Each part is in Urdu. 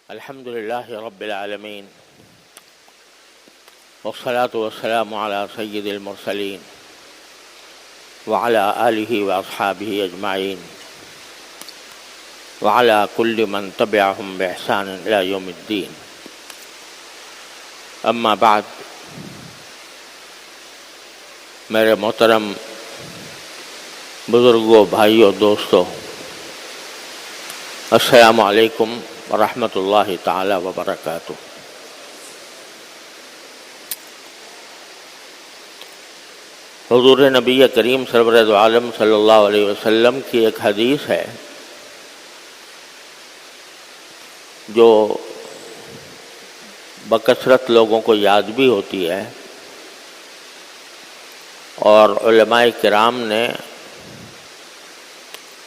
الحمد لله رب العالمين والصلاة والسلام على سيد المرسلين وعلى آله وأصحابه أجمعين وعلى كل من تبعهم بإحسان إلى يوم الدين. أما بعد، میرے محترم بزرگوں، بھائیوں، دوستوں، السلام علیکم ورحمۃ اللہ تعالی وبرکاتہ۔ حضور نبی کریم سرور دو عالم صلی اللہ علیہ وسلم کی ایک حدیث ہے جو بکثرت لوگوں کو یاد بھی ہوتی ہے، اور علماء کرام نے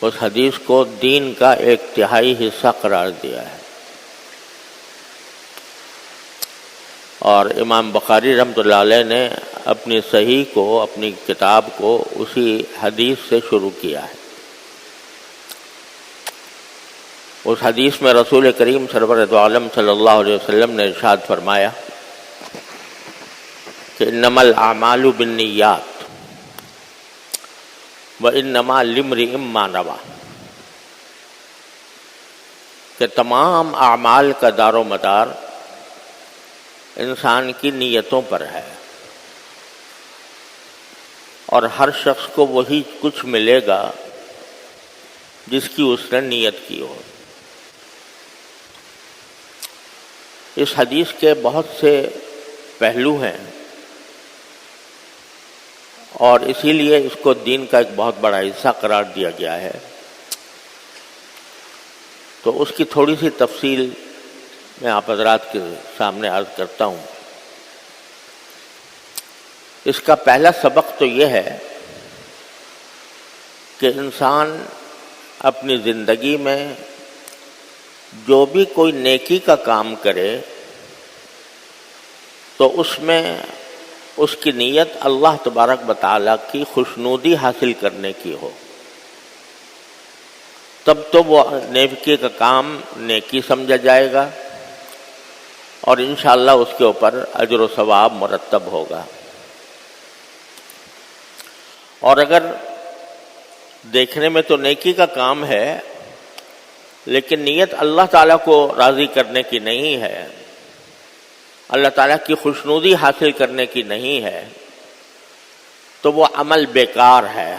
اس حدیث کو دین کا ایک تہائی حصہ قرار دیا ہے، اور امام بخاری رحمۃ اللہ علیہ نے اپنی صحیح کو، اپنی کتاب کو اسی حدیث سے شروع کیا ہے۔ اس حدیث میں رسول کریم سرور دو عالم صلی اللہ علیہ وسلم نے ارشاد فرمایا کہ انما الاعمال بالنیات وانما لامرئ ما نوى، کہ تمام اعمال کا دار و مدار انسان کی نیتوں پر ہے، اور ہر شخص کو وہی کچھ ملے گا جس کی اس نے نیت کی ہو۔ اس حدیث کے بہت سے پہلو ہیں، اور اسی لیے اس کو دین کا ایک بہت بڑا حصہ قرار دیا گیا ہے۔ تو اس کی تھوڑی سی تفصیل میں آپ حضرات کے سامنے عرض کرتا ہوں۔ اس کا پہلا سبق تو یہ ہے کہ انسان اپنی زندگی میں جو بھی کوئی نیکی کا کام کرے تو اس میں اس کی نیت اللہ تبارک و تعالیٰ کی خوشنودی حاصل کرنے کی ہو، تب تو وہ نیکی کا کام نیکی سمجھا جائے گا، اور انشاءاللہ اس کے اوپر اجر و ثواب مرتب ہوگا۔ اور اگر دیکھنے میں تو نیکی کا کام ہے، لیکن نیت اللہ تعالیٰ کو راضی کرنے کی نہیں ہے، اللہ تعالیٰ کی خوشنودی حاصل کرنے کی نہیں ہے، تو وہ عمل بیکار ہے۔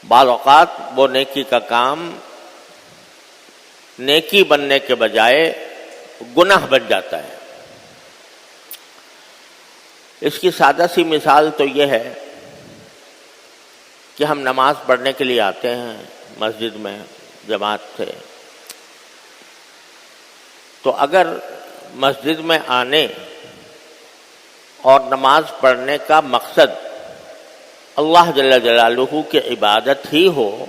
بعض اوقات وہ نیکی کا کام نیکی بننے کے بجائے گناہ بن جاتا ہے۔ اس کی سادہ سی مثال تو یہ ہے کہ ہم نماز پڑھنے کے لیے آتے ہیں مسجد میں جماعت سے، تو اگر مسجد میں آنے اور نماز پڑھنے کا مقصد اللہ جل جلالہ کی عبادت ہی ہو،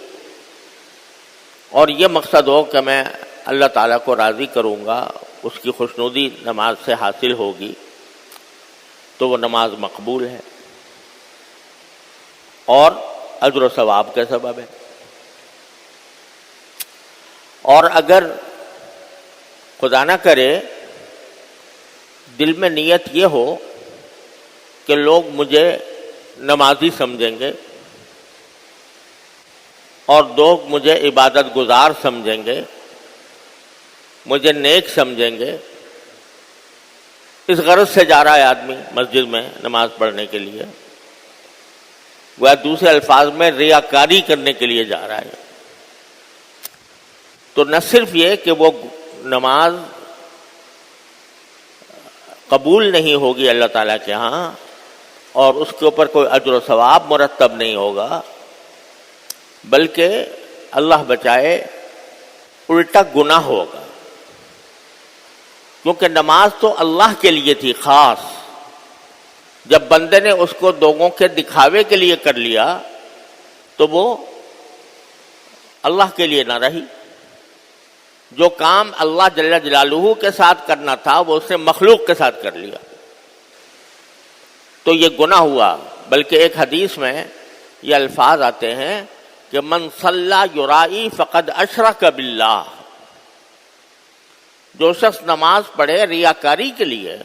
اور یہ مقصد ہو کہ میں اللہ تعالیٰ کو راضی کروں گا، اس کی خوشنودی نماز سے حاصل ہوگی، تو وہ نماز مقبول ہے اور اجر و ثواب کا سبب ہے۔ اور اگر خدا نہ کرے دل میں نیت یہ ہو کہ لوگ مجھے نمازی سمجھیں گے اور لوگ مجھے عبادت گزار سمجھیں گے، مجھے نیک سمجھیں گے، اس غرض سے جا رہا ہے آدمی مسجد میں نماز پڑھنے کے لیے، وہ دوسرے الفاظ میں ریاکاری کرنے کے لیے جا رہا ہے، تو نہ صرف یہ کہ وہ نماز قبول نہیں ہوگی اللہ تعالیٰ کے ہاں، اور اس کے اوپر کوئی اجر و ثواب مرتب نہیں ہوگا، بلکہ اللہ بچائے الٹا گناہ ہوگا، کیونکہ نماز تو اللہ کے لیے تھی خاص۔ جب بندے نے اس کو لوگوں کے دکھاوے کے لیے کر لیا تو وہ اللہ کے لیے نہ رہی۔ جو کام اللہ جل جلالہ کے ساتھ کرنا تھا وہ اس نے مخلوق کے ساتھ کر لیا، تو یہ گناہ ہوا۔ بلکہ ایک حدیث میں یہ الفاظ آتے ہیں کہ من صلی یرائی فقد اشرک باللہ، جو شخص نماز پڑھے ریاکاری کے لیے،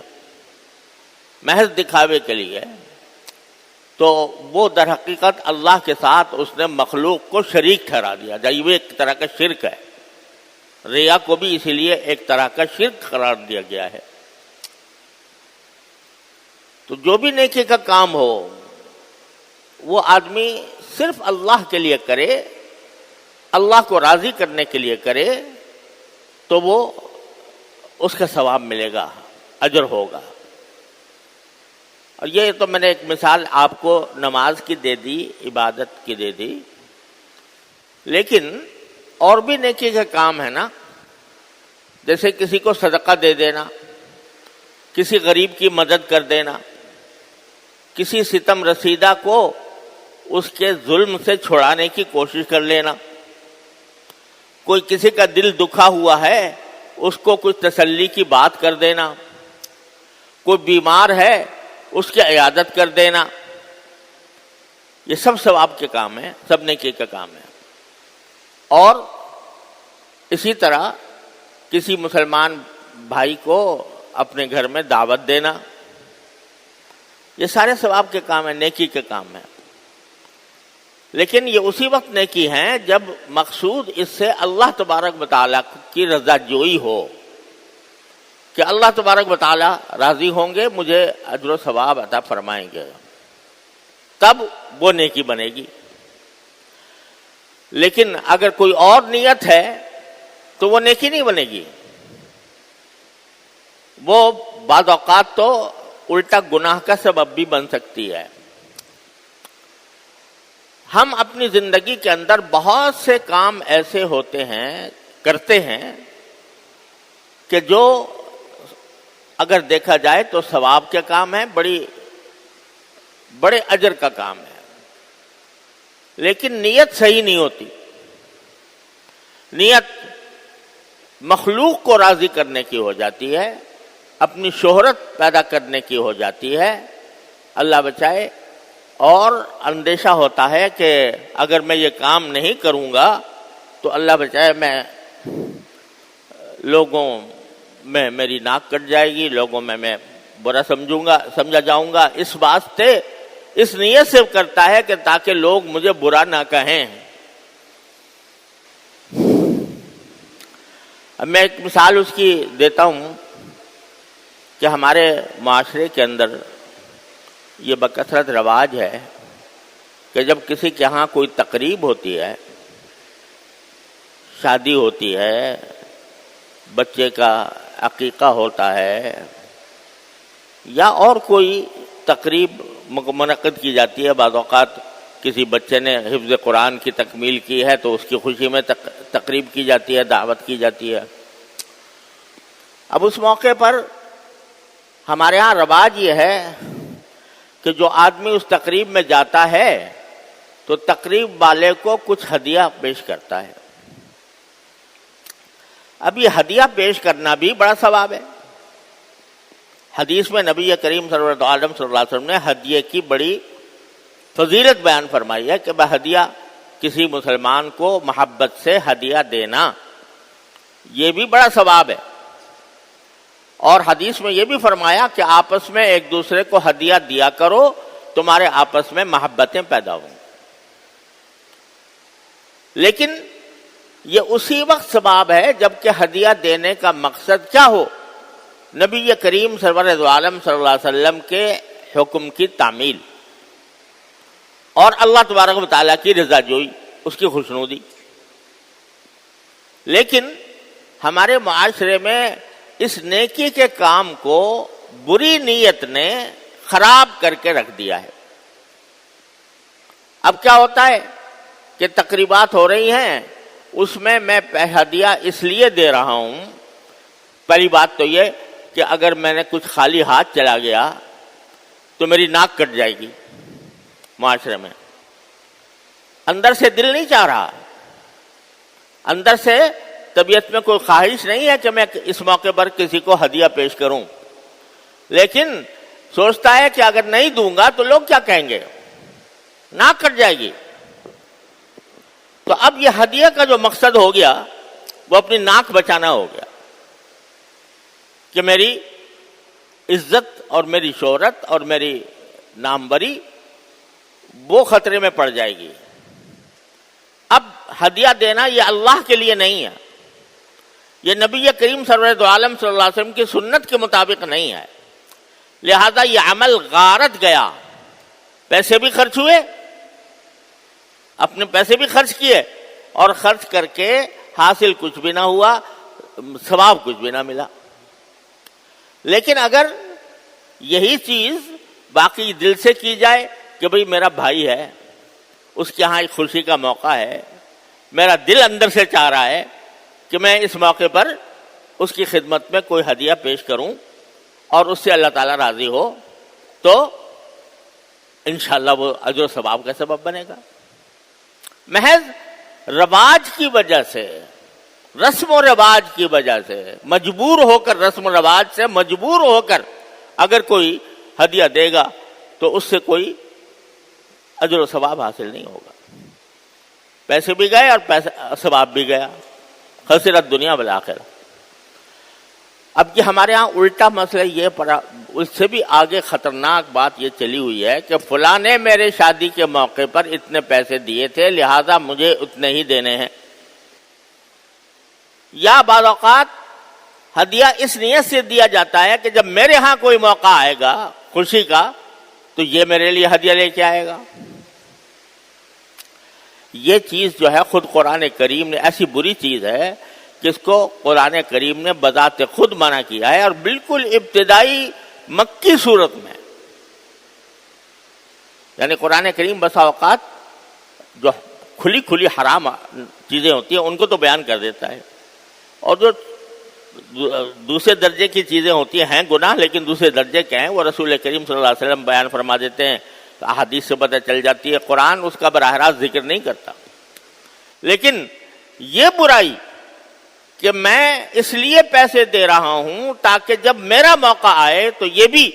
محض دکھاوے کے لیے، تو وہ در حقیقت اللہ کے ساتھ اس نے مخلوق کو شریک ٹھہرا دیا. یہ ایک طرح کا شرک ہے. ریا کو بھی اسی لیے ایک طرح کا شرک قرار دیا گیا ہے. تو جو بھی نیکی کا کام ہو وہ آدمی صرف اللہ کے لیے کرے، اللہ کو راضی کرنے کے لیے کرے، تو وہ اس کا ثواب ملے گا، اجر ہوگا. اور یہ تو میں نے ایک مثال آپ کو نماز کی دے دی، عبادت کی دے دی، لیکن اور بھی نیکی کا کام ہے نا. جیسے کسی کو صدقہ دے دینا، کسی غریب کی مدد کر دینا، کسی ستم رسیدہ کو اس کے ظلم سے چھڑانے کی کوشش کر لینا، کوئی کسی کا دل دکھا ہوا ہے اس کو کچھ تسلی کی بات کر دینا، کوئی بیمار ہے اس کی عیادت کر دینا، یہ سب ثواب کے کام ہیں، سب نیکی کا کام ہے. اور اسی طرح کسی مسلمان بھائی کو اپنے گھر میں دعوت دینا، یہ سارے ثواب کے کام ہیں، نیکی کے کام ہیں. لیکن یہ اسی وقت نیکی ہیں جب مقصود اس سے اللہ تبارک و تعالیٰ کی رضا جوئی ہو، کہ اللہ تبارک و تعالیٰ راضی ہوں گے، مجھے اجر و ثواب عطا فرمائیں گے، تب وہ نیکی بنے گی. لیکن اگر کوئی اور نیت ہے تو وہ نیکی نہیں بنے گی. وہ بعض اوقات تو الٹا گناہ کا سبب بھی بن سکتی ہے. ہم اپنی زندگی کے اندر بہت سے کام ایسے ہوتے ہیں، کرتے ہیں، کہ جو اگر دیکھا جائے تو ثواب کے کام ہیں، بڑے اجر کا کام ہے، لیکن نیت صحیح نہیں ہوتی. نیت مخلوق کو راضی کرنے کی ہو جاتی ہے، اپنی شہرت پیدا کرنے کی ہو جاتی ہے، اللہ بچائے. اور اندیشہ ہوتا ہے کہ اگر میں یہ کام نہیں کروں گا تو اللہ بچائے میں لوگوں میں میری ناک کٹ جائے گی، لوگوں میں برا سمجھا جاؤں گا. اس واسطے اس نیت سے کرتا ہے کہ تاکہ لوگ مجھے برا نہ کہیں. اب میں ایک مثال اس کی دیتا ہوں کہ ہمارے معاشرے کے اندر یہ بکثرت رواج ہے کہ جب کسی کے ہاں کوئی تقریب ہوتی ہے، شادی ہوتی ہے، بچے کا عقیقہ ہوتا ہے، یا اور کوئی تقریب منعقد کی جاتی ہے. بعض اوقات کسی بچے نے حفظ قرآن کی تکمیل کی ہے تو اس کی خوشی میں تقریب کی جاتی ہے، دعوت کی جاتی ہے. اب اس موقع پر ہمارے ہاں رواج یہ ہے کہ جو آدمی اس تقریب میں جاتا ہے تو تقریب والے کو کچھ ہدیہ پیش کرتا ہے. اب یہ ہدیہ پیش کرنا بھی بڑا ثواب ہے. حدیث میں نبی کریم صلی اللہ علیہ وسلم نے ہدیے کی بڑی فضیلت بیان فرمائی ہے کہ ہدیہ کسی مسلمان کو محبت سے ہدیہ دینا یہ بھی بڑا ثواب ہے. اور حدیث میں یہ بھی فرمایا کہ آپس میں ایک دوسرے کو ہدیہ دیا کرو، تمہارے آپس میں محبتیں پیدا ہوں. لیکن یہ اسی وقت ثواب ہے جبکہ ہدیہ دینے کا مقصد کیا ہو؟ نبی کریم سرور عالم صلی اللہ علیہ وسلم کے حکم کی تعمیل اور اللہ تبارک و تعالیٰ کی رضا جوئی، اس کی خوشنودی. لیکن ہمارے معاشرے میں اس نیکی کے کام کو بری نیت نے خراب کر کے رکھ دیا ہے. اب کیا ہوتا ہے کہ تقریبات ہو رہی ہیں، اس میں ہدیہ اس لیے دے رہا ہوں. پہلی بات تو یہ کہ اگر میں نے کچھ خالی ہاتھ چلا گیا تو میری ناک کٹ جائے گی. معاشرے میں اندر سے دل نہیں چاہ رہا، اندر سے طبیعت میں کوئی خواہش نہیں ہے کہ میں اس موقع پر کسی کو ہدیہ پیش کروں، لیکن سوچتا ہے کہ اگر نہیں دوں گا تو لوگ کیا کہیں گے، ناک کٹ جائے گی. تو اب یہ ہدیہ کا جو مقصد ہو گیا وہ اپنی ناک بچانا ہو گیا کہ میری عزت اور میری شہرت اور میری ناموری وہ خطرے میں پڑ جائے گی. اب ہدیہ دینا یہ اللہ کے لیے نہیں ہے، یہ نبی کریم سرور عالم صلی اللہ علیہ وسلم کی سنت کے مطابق نہیں ہے. لہذا یہ عمل غارت گیا، پیسے بھی خرچ ہوئے، اپنے پیسے بھی خرچ کیے، اور خرچ کر کے حاصل کچھ بھی نہ ہوا، ثواب کچھ بھی نہ ملا. لیکن اگر یہی چیز باقی دل سے کی جائے کہ بھئی میرا بھائی ہے، اس کے ہاں ایک خوشی کا موقع ہے، میرا دل اندر سے چاہ رہا ہے کہ میں اس موقع پر اس کی خدمت میں کوئی ہدیہ پیش کروں اور اس سے اللہ تعالیٰ راضی ہو، تو انشاءاللہ وہ اجر و ثواب کا سبب بنے گا. محض رواج کی وجہ سے، رسم و رواج کی وجہ سے، مجبور ہو کر، رسم و رواج سے مجبور ہو کر اگر کوئی ہدیہ دے گا تو اس سے کوئی اجر و ثواب حاصل نہیں ہوگا. پیسے بھی گئے اور ثواب بھی گیا، خسرت دنیا بالآخرہ. اب یہ ہمارے ہاں الٹا مسئلہ یہ پڑا، اس سے بھی آگے خطرناک بات یہ چلی ہوئی ہے کہ فلاں نے میرے شادی کے موقع پر اتنے پیسے دیے تھے لہذا مجھے اتنے ہی دینے ہیں. یا بعض اوقات ہدیہ اس نیت سے دیا جاتا ہے کہ جب میرے ہاں کوئی موقع آئے گا خوشی کا تو یہ میرے لیے ہدیہ لے کے آئے گا. یہ چیز جو ہے خود قرآن کریم نے، ایسی بری چیز ہے کہ اس کو قرآن کریم نے بذات خود منع کیا ہے، اور بالکل ابتدائی مکی صورت میں. یعنی قرآن کریم بسا اوقات جو کھلی کھلی حرام چیزیں ہوتی ہیں ان کو تو بیان کر دیتا ہے، اور جو دوسرے درجے کی چیزیں ہوتی ہیں گناہ لیکن دوسرے درجے کے ہیں وہ رسول کریم صلی اللہ علیہ وسلم بیان فرما دیتے ہیں، احادیث سے پتہ چل جاتی ہے. قرآن اس کا براہ راست ذکر نہیں کرتا. لیکن یہ برائی کہ میں اس لیے پیسے دے رہا ہوں تاکہ جب میرا موقع آئے تو یہ بھی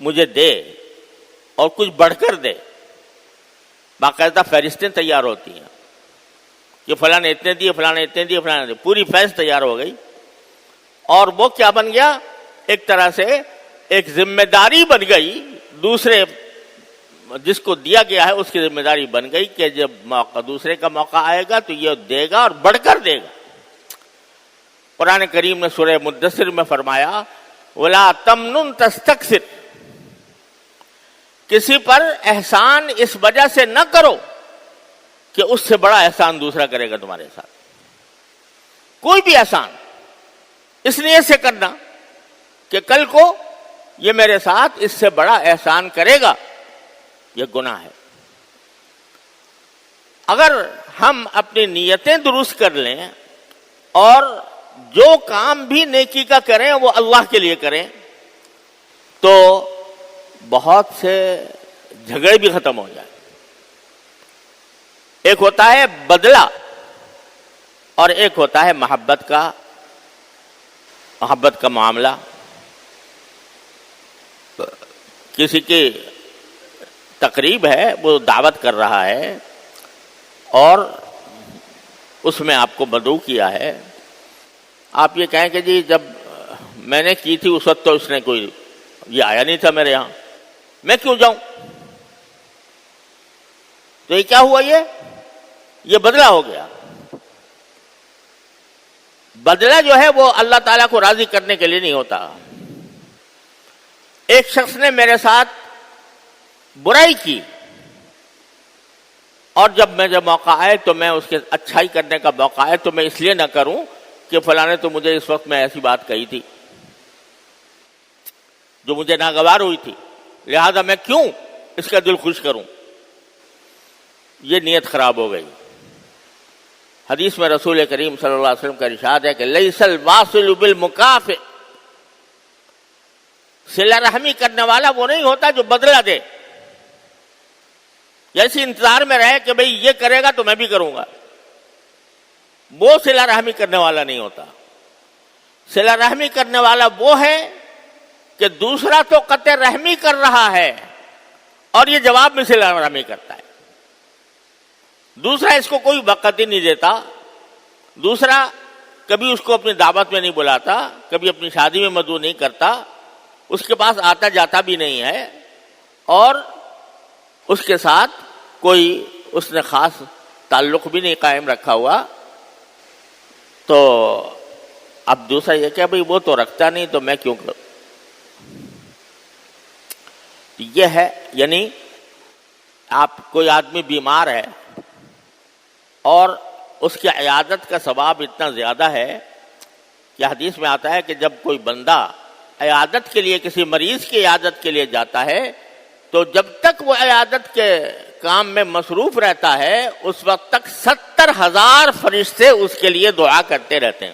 مجھے دے اور کچھ بڑھ کر دے. باقاعدہ فہرستیں تیار ہوتی ہیں کہ فلاں نے اتنے دیے، فلاں نے اتنے دیے، فلاں نے، پوری فہرست تیار ہو گئی. اور وہ کیا بن گیا؟ ایک طرح سے ایک ذمہ داری بن گئی، دوسرے جس کو دیا گیا ہے اس کی ذمہ داری بن گئی کہ جب دوسرے کا موقع آئے گا تو یہ دے گا اور بڑھ کر دے گا. قرآن کریم نے سورہ مدثر میں فرمایا وَلَا تَمْنُن تَسْتَكْثِرْ، کسی پر احسان اس وجہ سے نہ کرو کہ اس سے بڑا احسان دوسرا کرے گا تمہارے ساتھ. کوئی بھی احسان اس نیت سے کرنا کہ کل کو یہ میرے ساتھ اس سے بڑا احسان کرے گا، یہ گناہ ہے. اگر ہم اپنی نیتیں درست کر لیں اور جو کام بھی نیکی کا کریں وہ اللہ کے لیے کریں تو بہت سے جھگڑے بھی ختم ہو جائیں. ایک ہوتا ہے بدلہ اور ایک ہوتا ہے محبت کا معاملہ. کسی کی تقریب ہے، وہ دعوت کر رہا ہے اور اس میں آپ کو مدعو کیا ہے. آپ یہ کہیں کہ جی جب میں نے کی تھی اس وقت تو اس نے کوئی یہ آیا نہیں تھا میرے ہاں، میں کیوں جاؤں؟ تو یہ کیا ہوا؟ یہ بدلہ ہو گیا. بدلہ جو ہے وہ اللہ تعالیٰ کو راضی کرنے کے لیے نہیں ہوتا. ایک شخص نے میرے ساتھ برائی کی اور جب موقع آئے تو میں اس کے اچھائی کرنے کا موقع آئے تو میں اس لیے نہ کروں کہ فلاں نے تو مجھے اس وقت میں ایسی بات کہی تھی جو مجھے ناگوار ہوئی تھی، لہذا میں کیوں اس کا دل خوش کروں. یہ نیت خراب ہو گئی. حدیث میں رسول کریم صلی اللہ علیہ وسلم کا ارشاد ہے کہ لیس الواصل بالمکافئ، صلہ رحمی کرنے والا وہ نہیں ہوتا جو بدلہ دے، جیسے انتظار میں رہے کہ بھئی یہ کرے گا تو میں بھی کروں گا. وہ صلہ رحمی کرنے والا نہیں ہوتا. صلہ رحمی کرنے والا وہ ہے کہ دوسرا تو قطع رحمی کر رہا ہے اور یہ جواب میں صلہ رحمی کرتا ہے. دوسرا اس کو کوئی وقت ہی نہیں دیتا، دوسرا کبھی اس کو اپنی دعوت میں نہیں بلاتا، کبھی اپنی شادی میں مدعو نہیں کرتا، اس کے پاس آتا جاتا بھی نہیں ہے، اور اس کے ساتھ کوئی اس نے خاص تعلق بھی نہیں قائم رکھا ہوا، تو اب دوسرا یہ کہ بھئی وہ تو رکھتا نہیں تو میں کیوں کروں؟ یہ ہے، یعنی آپ کوئی آدمی بیمار ہے اور اس کی عیادت کا ثواب اتنا زیادہ ہے کہ حدیث میں آتا ہے کہ جب کوئی بندہ عیادت کے لیے کسی مریض کی عیادت کے لیے جاتا ہے تو جب تک وہ عیادت کے کام میں مصروف رہتا ہے اس وقت تک 70,000 فرشتے اس کے لیے دعا کرتے رہتے ہیں،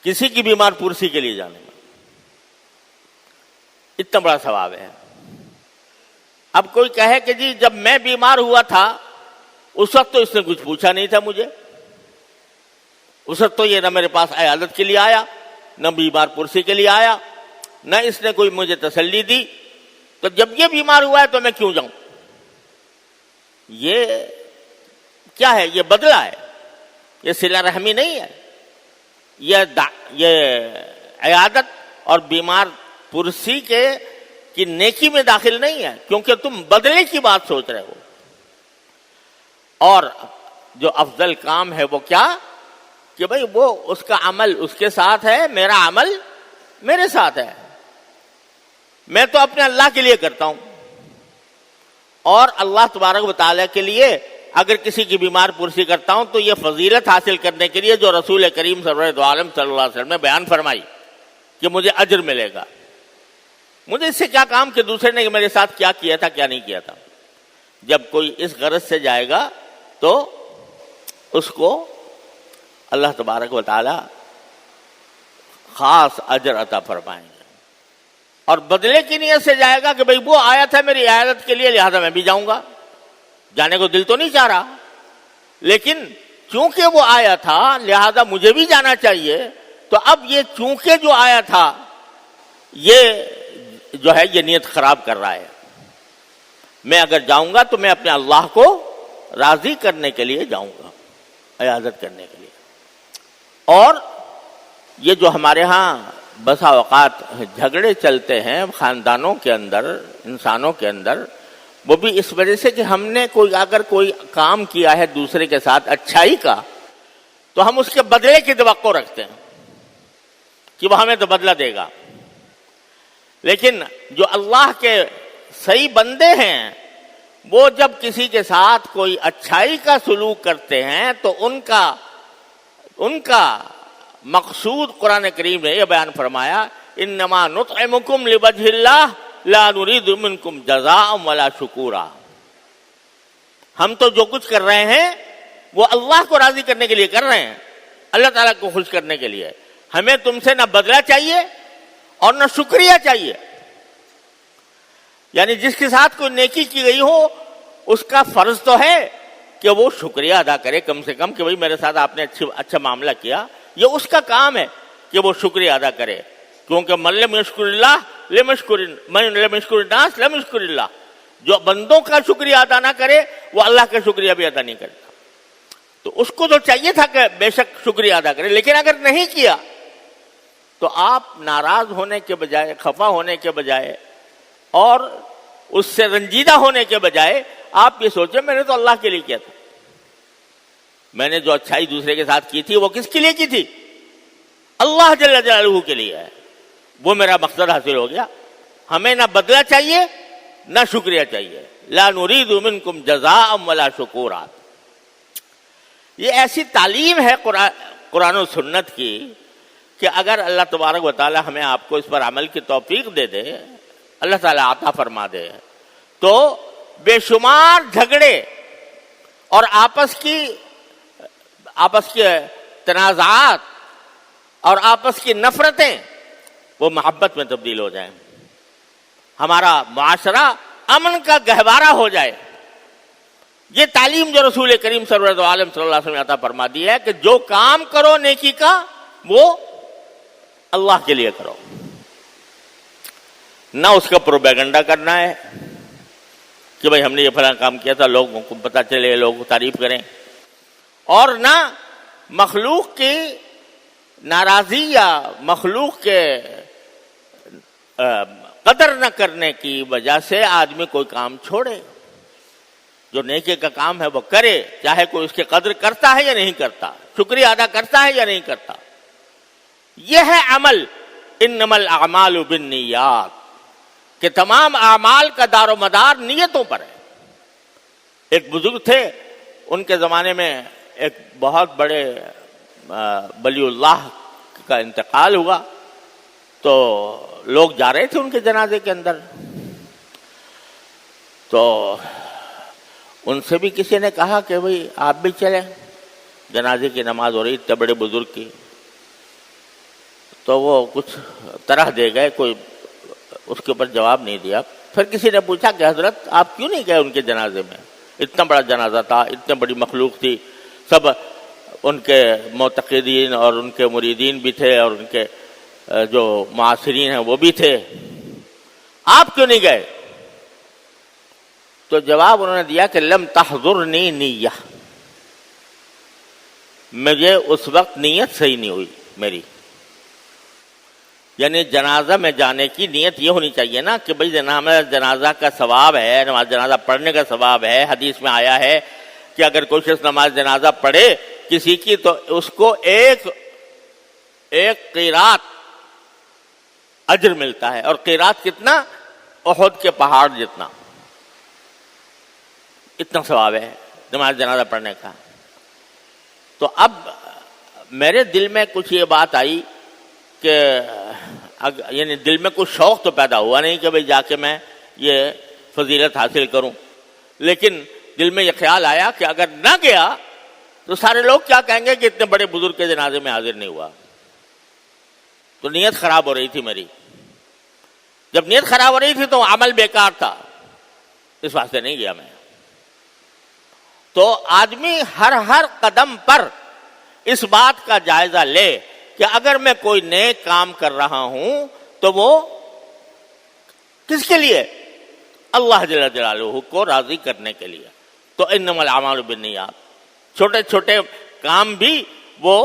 کسی کی بیمار پرسی کے لیے جانے میں اتنا بڑا ثواب ہے۔ اب کوئی کہے کہ جی جب میں بیمار ہوا تھا اس وقت تو اس نے کچھ پوچھا نہیں تھا مجھے، اس وقت تو یہ نہ میرے پاس عیادت کے لیے آیا، نہ بیمار پرسی کے لیے آیا، نہ اس نے کوئی مجھے تسلی دی، تو جب یہ بیمار ہوا ہے تو میں کیوں جاؤں؟ یہ کیا ہے؟ یہ بدلہ ہے، یہ صلہ رحمی نہیں ہے، یہ عیادت اور بیمار پرسی کی نیکی میں داخل نہیں ہے، کیونکہ تم بدلے کی بات سوچ رہے ہو۔ اور جو افضل کام ہے وہ کیا کہ بھئی وہ اس کا عمل اس کے ساتھ ہے، میرا عمل میرے ساتھ ہے، میں تو اپنے اللہ کے لیے کرتا ہوں، اور اللہ تبارک و تعالیٰ کے لیے اگر کسی کی بیمار پرسی کرتا ہوں تو یہ فضیلت حاصل کرنے کے لیے جو رسول کریم سرور عالم صلی اللہ علیہ وسلم نے بیان فرمائی کہ مجھے اجر ملے گا۔ مجھے اس سے کیا کام کہ دوسرے نے میرے ساتھ کیا کیا تھا کیا نہیں کیا تھا۔ جب کوئی اس غرض سے جائے گا تو اس کو اللہ تبارک و تعالی خاص اجر عطا فرمائیں گے، اور بدلے کی نیت سے جائے گا کہ بھئی وہ آیا تھا میری عیادت کے لیے لہذا میں بھی جاؤں گا، جانے کو دل تو نہیں چاہ رہا لیکن چونکہ وہ آیا تھا لہذا مجھے بھی جانا چاہیے، تو اب یہ چونکہ جو آیا تھا یہ جو ہے یہ نیت خراب کر رہا ہے۔ میں اگر جاؤں گا تو میں اپنے اللہ کو راضی کرنے کے لیے جاؤں گا، عیادت کرنے کے لیے۔ اور یہ جو ہمارے ہاں بسا اوقات جھگڑے چلتے ہیں خاندانوں کے اندر، انسانوں کے اندر، وہ بھی اس وجہ سے کہ ہم نے اگر کوئی کام کیا ہے دوسرے کے ساتھ اچھائی کا تو ہم اس کے بدلے کی توقع رکھتے ہیں کہ وہ ہمیں تو بدلہ دے گا، لیکن جو اللہ کے صحیح بندے ہیں وہ جب کسی کے ساتھ کوئی اچھائی کا سلوک کرتے ہیں تو ان کا مقصود قرآن کریم نے یہ بیان فرمایا انما نطعمکم لوجہ اللہ لا نرید منکم جزاء ولا شکورا۔ ہم تو جو کچھ کر رہے ہیں وہ اللہ کو راضی کرنے کے لیے کر رہے ہیں، اللہ تعالیٰ کو خوش کرنے کے لیے، ہمیں تم سے نہ بدلہ چاہیے اور نہ شکریہ چاہیے۔ یعنی جس کے ساتھ کوئی نیکی کی گئی ہو اس کا فرض تو ہے کہ وہ شکریہ ادا کرے کم سے کم کہ بھئی میرے ساتھ آپ نے اچھا معاملہ کیا، یہ اس کا کام ہے کہ وہ شکریہ ادا کرے، کیونکہ من لم یشکر اللہ من لم یشکر الناس لم یشکر اللہ، جو بندوں کا شکریہ ادا نہ کرے وہ اللہ کا شکریہ بھی ادا نہیں کرتا۔ تو اس کو تو چاہیے تھا کہ بے شک شکریہ ادا کرے، لیکن اگر نہیں کیا تو آپ ناراض ہونے کے بجائے، خفا ہونے کے بجائے اور اس سے رنجیدہ ہونے کے بجائے آپ یہ سوچیں میں نے تو اللہ کے لیے کیا تھا، میں نے جو اچھائی دوسرے کے ساتھ کی تھی وہ کس کے لیے کی تھی؟ اللہ جل جلالہ کے لیے ہے، وہ میرا مقصد حاصل ہو گیا۔ ہمیں نہ بدلہ چاہیے نہ شکریہ چاہیے، لا نرید منکم جزاء ولا شکورا۔ یہ ایسی تعلیم ہے قرآن و سنت کی کہ اگر اللہ تبارک و تعالی ہمیں آپ کو اس پر عمل کی توفیق دے دے، اللہ تعالیٰ عطا فرما دے، تو بے شمار جھگڑے اور آپس کے تنازعات اور آپس کی نفرتیں وہ محبت میں تبدیل ہو جائیں، ہمارا معاشرہ امن کا گہوارہ ہو جائے۔ یہ تعلیم جو رسول کریم سرور عالم صلی اللہ علیہ وسلم نے عطا فرما دی ہے کہ جو کام کرو نیکی کا وہ اللہ کے لیے کرو، نہ اس کا پروپیگنڈا کرنا ہے کہ بھائی ہم نے یہ فلاں کام کیا تھا، لوگوں کو پتہ چلے، لوگ تعریف کریں، اور نہ مخلوق کی ناراضی یا مخلوق کے قدر نہ کرنے کی وجہ سے آدمی کوئی کام چھوڑے۔ جو نیکی کا کام ہے وہ کرے، چاہے کوئی اس کی قدر کرتا ہے یا نہیں کرتا، شکریہ ادا کرتا ہے یا نہیں کرتا۔ یہ ہے عمل، انما الاعمال بالنیات، کہ تمام اعمال کا دار و مدار نیتوں پر ہے۔ ایک بزرگ تھے، ان کے زمانے میں ایک بہت بڑے ولی اللہ کا انتقال ہوا، تو لوگ جا رہے تھے ان کے جنازے کے اندر، تو ان سے بھی کسی نے کہا کہ بھئی آپ بھی چلیں، جنازے کی نماز ہو رہی اتنے بڑے بزرگ کی۔ تو وہ کچھ طرح دے گئے، کوئی اس کے اوپر جواب نہیں دیا۔ پھر کسی نے پوچھا کہ حضرت آپ کیوں نہیں گئے ان کے جنازے میں؟ اتنا بڑا جنازہ تھا، اتنے بڑی مخلوق تھی، سب ان کے معتقدین اور ان کے مریدین بھی تھے، اور ان کے جو معاصرین ہیں وہ بھی تھے، آپ کیوں نہیں گئے؟ تو جواب انہوں نے دیا کہ لم تحضرنی نیہ، مجھے اس وقت نیت صحیح نہیں ہوئی میری۔ یعنی جنازہ میں جانے کی نیت یہ ہونی چاہیے نا کہ بھئی جنازہ کا ثواب ہے، نماز جنازہ پڑھنے کا ثواب ہے۔ حدیث میں آیا ہے کہ اگر کوئی شخص نماز جنازہ پڑھے کسی کی تو اس کو ایک قیرات اجر ملتا ہے، اور قیرات کتنا؟ احد کے پہاڑ جتنا، اتنا ثواب ہے نماز جنازہ پڑھنے کا۔ تو اب میرے دل میں کچھ یہ بات آئی کہ یعنی دل میں کچھ شوق تو پیدا ہوا نہیں کہ بھئی جا کے میں یہ فضیلت حاصل کروں، لیکن دل میں یہ خیال آیا کہ اگر نہ گیا تو سارے لوگ کیا کہیں گے کہ اتنے بڑے بزرگ کے جنازے میں حاضر نہیں ہوا۔ تو نیت خراب ہو رہی تھی میری۔ جب نیت خراب ہو رہی تھی تو عمل بیکار تھا، اس واسطے نہیں گیا میں۔ تو آدمی ہر قدم پر اس بات کا جائزہ لے کہ اگر میں کوئی نیک کام کر رہا ہوں تو وہ کس کے لیے؟ اللہ جل جلالہ کو راضی کرنے کے لیے۔ تو انما الاعمال بالنیات، چھوٹے چھوٹے کام بھی وہ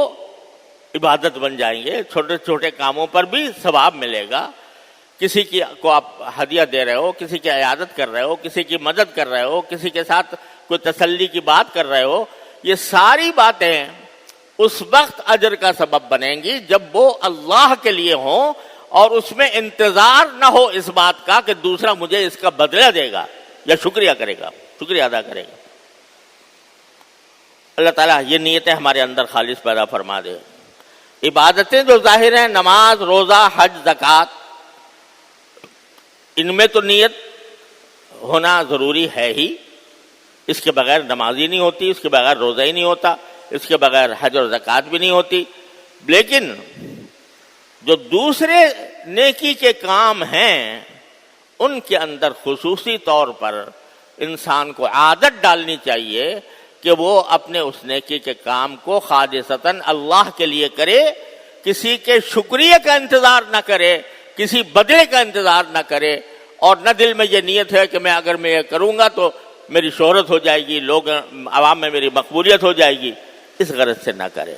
عبادت بن جائیں گے، چھوٹے چھوٹے کاموں پر بھی ثواب ملے گا۔ کسی کی کو آپ ہدیہ دے رہے ہو، کسی کی عیادت کر رہے ہو، کسی کی مدد کر رہے ہو، کسی کے ساتھ کوئی تسلی کی بات کر رہے ہو، یہ ساری باتیں اس وقت اجر کا سبب بنیں گی جب وہ اللہ کے لیے ہوں، اور اس میں انتظار نہ ہو اس بات کا کہ دوسرا مجھے اس کا بدلہ دے گا یا شکریہ کرے گا، شکریہ ادا کرے گا۔ اللہ تعالیٰ یہ نیتیں ہمارے اندر خالص پیدا فرما دے۔ عبادتیں جو ظاہر ہیں، نماز، روزہ، حج، زکوٰۃ، ان میں تو نیت ہونا ضروری ہے ہی، اس کے بغیر نماز ہی نہیں ہوتی، اس کے بغیر روزہ ہی نہیں ہوتا، اس کے بغیر حج اور زکوٰۃ بھی نہیں ہوتی۔ لیکن جو دوسرے نیکی کے کام ہیں ان کے اندر خصوصی طور پر انسان کو عادت ڈالنی چاہیے کہ وہ اپنے اس نیکی کے کام کو خالصتاً اللہ کے لیے کرے، کسی کے شکریہ کا انتظار نہ کرے، کسی بدلے کا انتظار نہ کرے، اور نہ دل میں یہ نیت ہے کہ میں اگر میں یہ کروں گا تو میری شہرت ہو جائے گی، لوگ عوام میں میری مقبولیت ہو جائے گی، اس غرض سے نہ کرے۔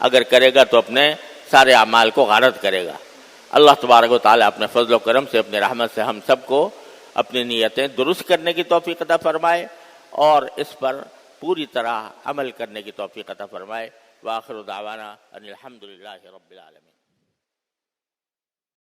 اگر کرے گا تو اپنے سارے اعمال کو غارت کرے گا۔ اللہ تبارک و تعالیٰ اپنے فضل و کرم سے، اپنے رحمت سے ہم سب کو اپنی نیتیں درست کرنے کی توفیق عطا فرمائے اور اس پر پوری طرح عمل کرنے کی توفیق عطا فرمائے۔ وآخر دعوانا ان الحمد للہ رب العالمین۔